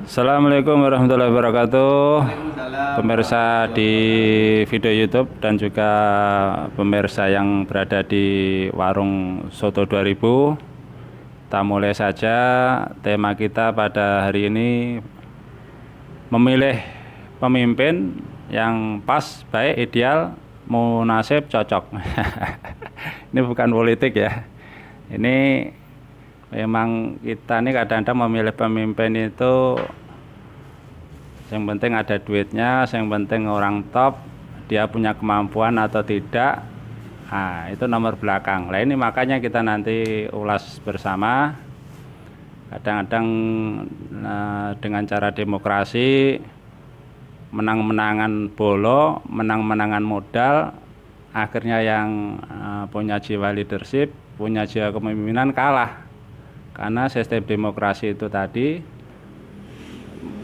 Assalamualaikum warahmatullahi wabarakatuh. Waalaikumsalam. Pemirsa di video YouTube dan juga pemirsa yang berada di warung Soto 2000. Kita mulai saja. Tema kita pada hari ini memilih pemimpin yang pas, baik, ideal, munasib, cocok. Ini bukan politik ya. Ini memang kita nih kadang-kadang memilih pemimpin itu yang penting ada duitnya, yang penting orang top, dia punya kemampuan atau tidak. Nah, itu nomor belakang. Nah, ini makanya kita nanti ulas bersama. Kadang-kadang dengan cara demokrasi, menang-menangan bolo, menang-menangan modal, akhirnya yang punya jiwa leadership, punya jiwa kepemimpinan kalah. Karena sistem demokrasi itu tadi,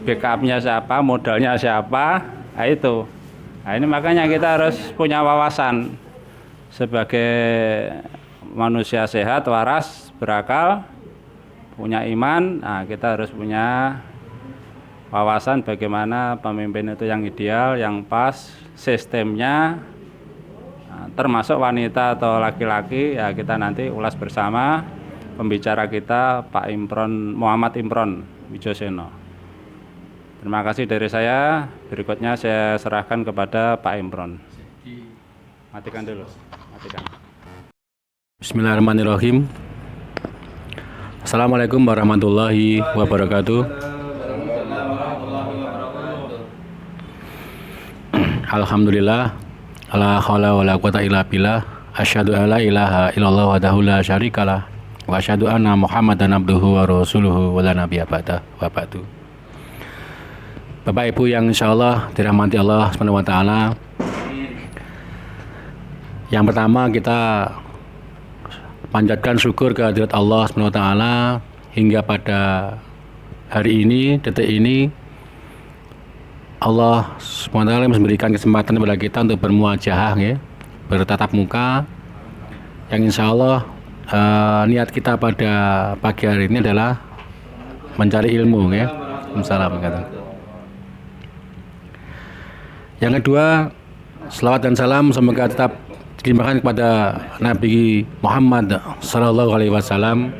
backupnya siapa, modalnya siapa, nah itu. Nah, ini makanya kita harus punya wawasan sebagai manusia sehat, waras, berakal, punya iman. Nah, kita harus punya wawasan bagaimana pemimpin itu yang ideal, yang pas, sistemnya, termasuk wanita atau laki-laki. Ya, kita nanti ulas bersama. Pembicara kita Pak Imron, Muhammad Imron Wijoseno. Terima kasih dari saya. Berikutnya saya serahkan kepada Pak Imron. Matikan dulu. Matikan. Bismillahirrahmanirrahim. Assalamualaikum warahmatullahi wabarakatuh. Alhamdulillah. La haula wala quwata illa billah. Asyhadu alla ilaha illallah wahdahu la syarikalah. Wa asyhadu anna Muhammadan abduhu wa rasuluhu wa la nabiyya ba'da wa ba'du. Bapak Ibu yang insyaallah dirahmati Allah Subhanahu wa taala. Yang pertama kita panjatkan syukur kehadirat Allah Subhanahu wa taala hingga pada hari ini, detik ini Allah Subhanahu wa taala memberikan kesempatan kepada kita untuk bermuajahah ya, bertatap muka yang insyaallah niat kita pada pagi hari ini adalah mencari ilmu ya. Assalamualaikum. Yang kedua, selawat dan salam semoga tetap dilimpahkan kepada Nabi Muhammad Sallallahu Alaihi Wasallam,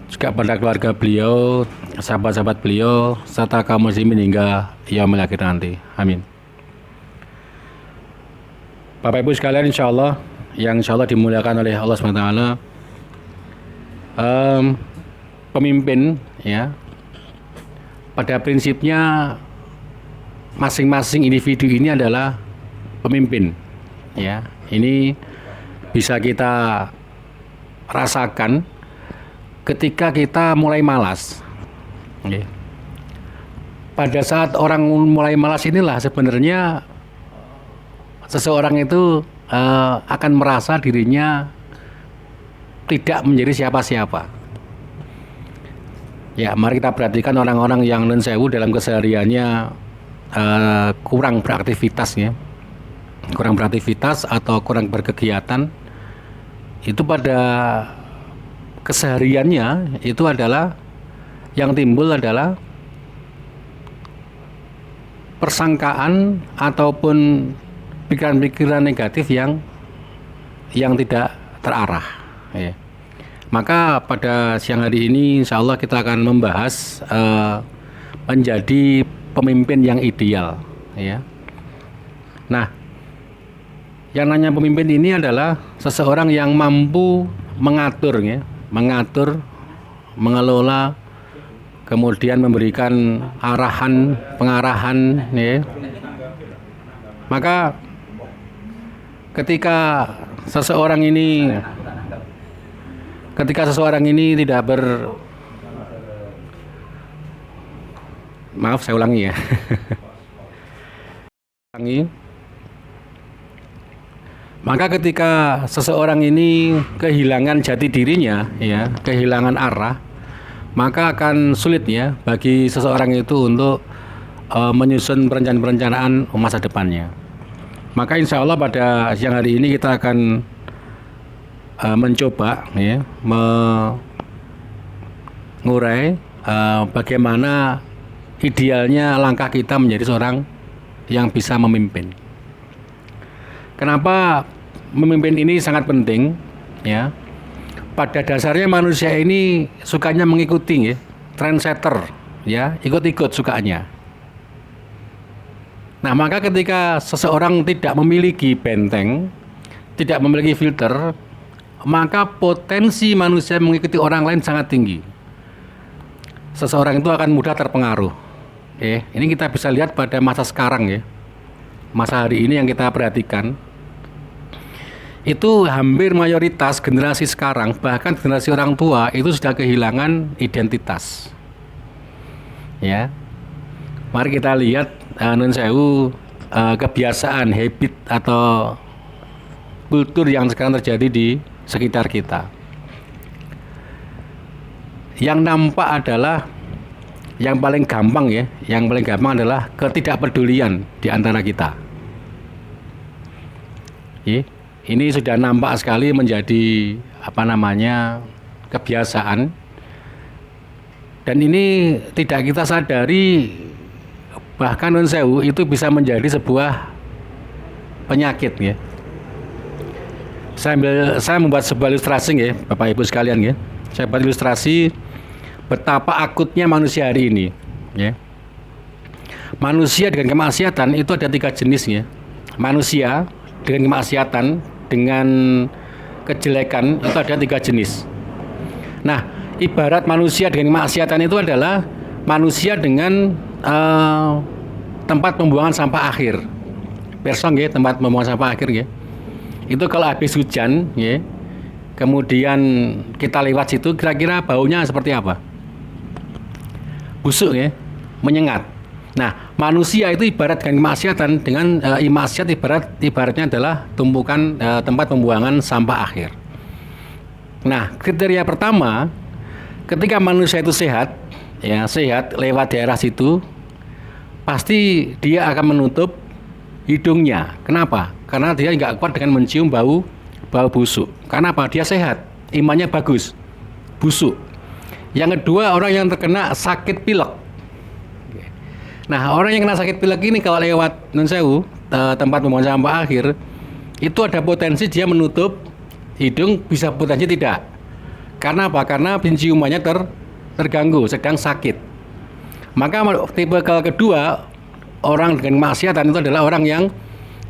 juga pada keluarga beliau, sahabat-sahabat beliau, serta kaum muslimin hingga yaumil akhir nanti. Amin. Bapak Ibu sekalian, insyaallah yang insyaallah dimuliakan oleh Allah SWT, pemimpin ya, pada prinsipnya masing-masing individu ini adalah pemimpin ya. Ini bisa kita rasakan ketika kita mulai malas ya. Pada saat orang mulai malas inilah sebenarnya seseorang itu akan merasa dirinya tidak menjadi siapa-siapa. Ya, mari kita perhatikan orang-orang yang nun sewu dalam kesehariannya kurang beraktivitas ya. Kurang beraktivitas atau kurang berkegiatan, itu pada kesehariannya itu adalah yang timbul adalah persangkaan ataupun pikiran-pikiran negatif yang tidak terarah ya. Maka pada siang hari ini insya Allah kita akan membahas menjadi pemimpin yang ideal ya. Nah, yang namanya pemimpin ini adalah seseorang yang mampu mengatur ya, mengelola, kemudian memberikan arahan, pengarahan ya. Maka ketika seseorang ini tidak maaf saya ulangi ya. Maka ketika seseorang ini kehilangan jati dirinya ya, kehilangan arah, maka akan sulit ya bagi seseorang itu untuk menyusun perencanaan masa depannya. Maka insya Allah pada siang hari ini kita akan mencoba ya, mengurai bagaimana idealnya langkah kita menjadi seorang yang bisa memimpin. Kenapa memimpin ini sangat penting? Ya, pada dasarnya manusia ini sukanya mengikuti, ya, trendsetter, ya, ikut-ikut sukanya. Nah, maka ketika seseorang tidak memiliki benteng, tidak memiliki filter, maka potensi manusia mengikuti orang lain sangat tinggi. Seseorang itu akan mudah terpengaruh. Ini kita bisa lihat pada masa sekarang, ya. Masa hari ini yang kita perhatikan, itu hampir mayoritas generasi sekarang, bahkan generasi orang tua itu sudah kehilangan identitas. Ya, mari kita lihat nun sewu, kebiasaan, habit atau kultur yang sekarang terjadi di sekitar kita. Yang nampak adalah yang paling gampang, ya, yang paling gampang adalah ketidakpedulian di antara kita. Ini sudah nampak sekali menjadi kebiasaan, dan ini tidak kita sadari, bahkan nun sewu itu bisa menjadi sebuah penyakit, ya. Saya membuat sebuah ilustrasi, ya, Bapak Ibu sekalian, ya. Saya buat ilustrasi betapa akutnya manusia hari ini, ya. Manusia dengan kemaksiatan itu ada 3 jenis, ya. Manusia dengan kemaksiatan, dengan kejelekan itu ada 3 jenis. Nah, ibarat manusia dengan kemaksiatan itu adalah manusia dengan tempat pembuangan sampah akhir. Persong, ya, tempat pembuangan sampah akhir, ya. Itu kalau habis hujan, ya, kemudian kita lewat situ, kira-kira baunya seperti apa? Busuk, ya, menyengat. Nah, manusia itu ibarat dengan kemaksiatan, dengan maksiat ibaratnya adalah tumpukan tempat pembuangan sampah akhir. Nah, kriteria pertama, ketika manusia itu sehat, ya, sehat lewat daerah situ, pasti dia akan menutup hidungnya. Kenapa? Karena dia nggak kuat dengan mencium bau busuk. Kenapa? Dia sehat, imannya bagus, busuk. Yang kedua, orang yang terkena sakit pilek. Nah, orang yang kena sakit pilek ini kalau lewat nun sewu, tempat pembuangan sampah akhir, itu ada potensi dia menutup hidung, bisa potensi tidak. Karena apa? Karena penciumannya terganggu, sedang sakit. Maka tipe kedua, orang dengan kemaksiatan itu adalah orang yang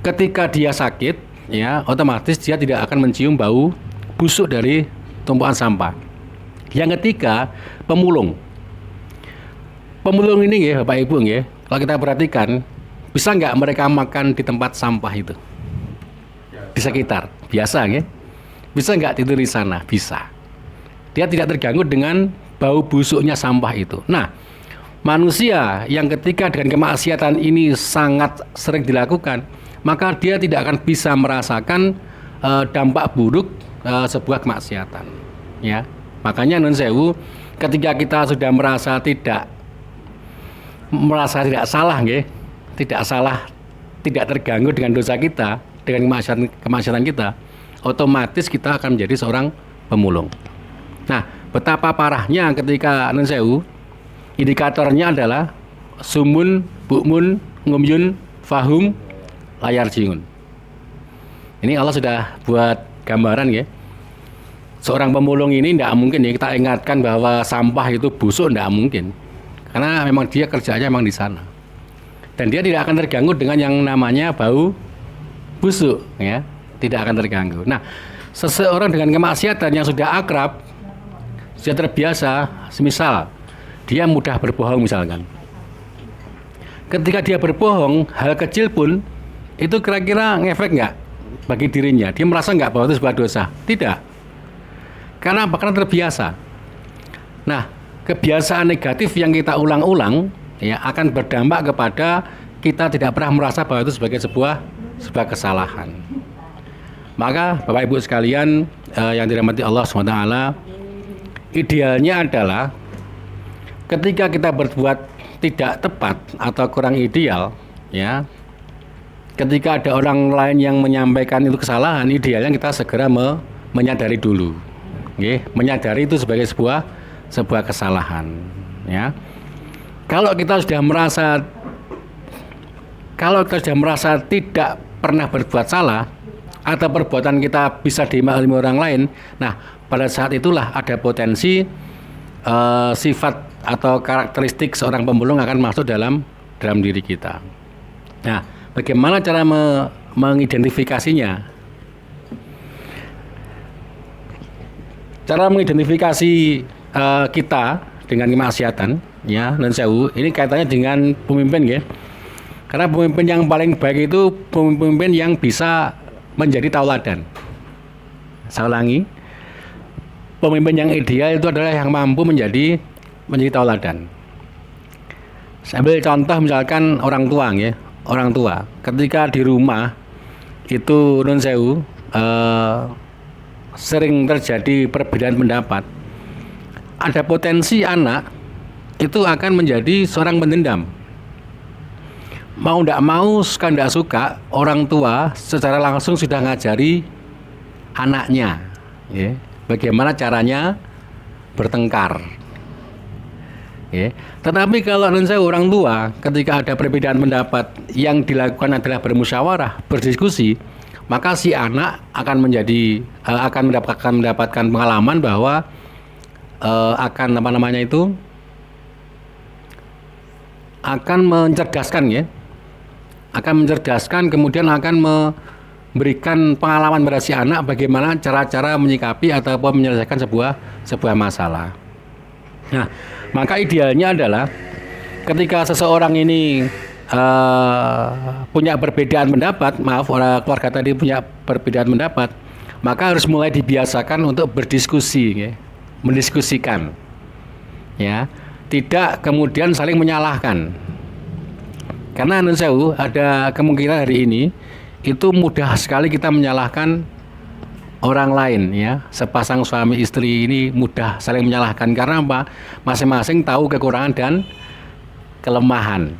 ketika dia sakit, ya, otomatis dia tidak akan mencium bau busuk dari tumpukan sampah. Yang ketiga, pemulung. Pemulung ini, ya, Bapak Ibu, ya, kalau kita perhatikan, bisa nggak mereka makan di tempat sampah itu? Di sekitar, biasa, ya? Bisa nggak tidur di sana? Bisa. Dia tidak terganggu dengan bau busuknya sampah itu. Nah, manusia yang ketika dengan kemaksiatan ini sangat sering dilakukan, maka dia tidak akan bisa merasakan dampak buruk sebuah kemaksiatan, ya. Makanya nun sewu, ketika kita sudah merasa tidak salah, ya, tidak salah, tidak terganggu dengan dosa kita, dengan kemaksiatan kita, otomatis kita akan menjadi seorang pemulung. Nah, betapa parahnya ketika nun sewu, indikatornya adalah sumun, bukmun, ngumyun, fahum, layar jingun. Ini Allah sudah buat gambaran, ya. Seorang pemulung ini tidak mungkin, ya, kita ingatkan bahwa sampah itu busuk, tidak mungkin. Karena memang dia kerjanya memang di sana. Dan dia tidak akan terganggu dengan yang namanya bau busuk, ya. Tidak akan terganggu. Nah, seseorang dengan kemaksiatan yang sudah akrab, sudah terbiasa, semisal dia mudah berbohong misalkan. Ketika dia berbohong, hal kecil pun itu kira-kira ngefek nggak bagi dirinya? Dia merasa nggak bahwa itu sebuah dosa? Tidak. Karena apa? Karena terbiasa. Nah, kebiasaan negatif yang kita ulang-ulang, ya, akan berdampak kepada kita tidak pernah merasa bahwa itu sebagai sebuah kesalahan. Maka Bapak Ibu sekalian yang dirahmati Allah SWT, idealnya adalah ketika kita berbuat tidak tepat atau kurang ideal, ya, ketika ada orang lain yang menyampaikan itu kesalahan, idealnya kita segera menyadari dulu, ya, menyadari itu sebagai sebuah kesalahan, ya. Kalau kita sudah merasa tidak pernah berbuat salah atau perbuatan kita bisa dimaklumi orang lain, nah pada saat itulah ada potensi sifat atau karakteristik seorang pemulung akan masuk dalam diri kita. Nah, bagaimana cara mengidentifikasinya? Cara mengidentifikasi kita dengan kemaksiatan, ya, dan sewu, ini kaitannya dengan pemimpin, ya. Karena pemimpin yang paling baik itu pemimpin yang bisa menjadi tauladan. Saya ulangi, pemimpin yang ideal itu adalah yang mampu menjadi tauladan. Saya ambil contoh misalkan orang tua, ya, orang tua. Ketika di rumah itu nun sewu, sering terjadi perbedaan pendapat, ada potensi anak itu akan menjadi seorang pendendam. Mau tidak mau, suka tidak suka, orang tua secara langsung sudah ngajari anaknya, ya, bagaimana caranya bertengkar. Ya. Tetapi kalau orang tua ketika ada perbedaan pendapat, yang dilakukan adalah bermusyawarah, berdiskusi, maka si anak akan mendapatkan pengalaman bahwa akan mencerdaskan, ya, akan mencerdaskan, kemudian akan memberikan pengalaman pada si anak bagaimana cara-cara menyikapi ataupun menyelesaikan sebuah masalah. Nah, maka idealnya adalah ketika seseorang ini punya perbedaan pendapat, keluarga tadi punya perbedaan pendapat, maka harus mulai dibiasakan untuk berdiskusi, ya, mendiskusikan, ya, tidak kemudian saling menyalahkan. Karena ada kemungkinan hari ini itu mudah sekali kita menyalahkan orang lain, ya. Sepasang suami istri ini mudah saling menyalahkan karena apa? Masing-masing tahu kekurangan dan kelemahan.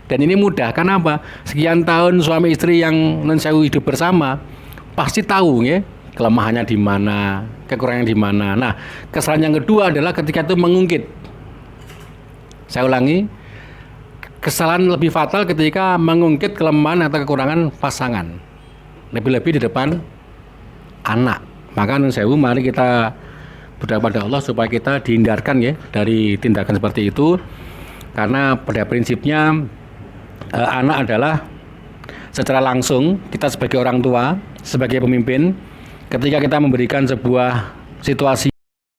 Dan ini mudah, karena apa? Sekian tahun suami istri yang hidup bersama, pasti tahu, ya, kelemahannya di mana, kekurangannya di mana. Nah, kesalahan yang kedua adalah ketika itu mengungkit. Saya ulangi, kesalahan lebih fatal ketika mengungkit kelemahan atau kekurangan pasangan, lebih-lebih di depan anak. Maka mari kita berdoa pada Allah supaya kita dihindarkan, ya, dari tindakan seperti itu. Karena pada prinsipnya anak adalah secara langsung kita sebagai orang tua, sebagai pemimpin, ketika kita memberikan sebuah situasi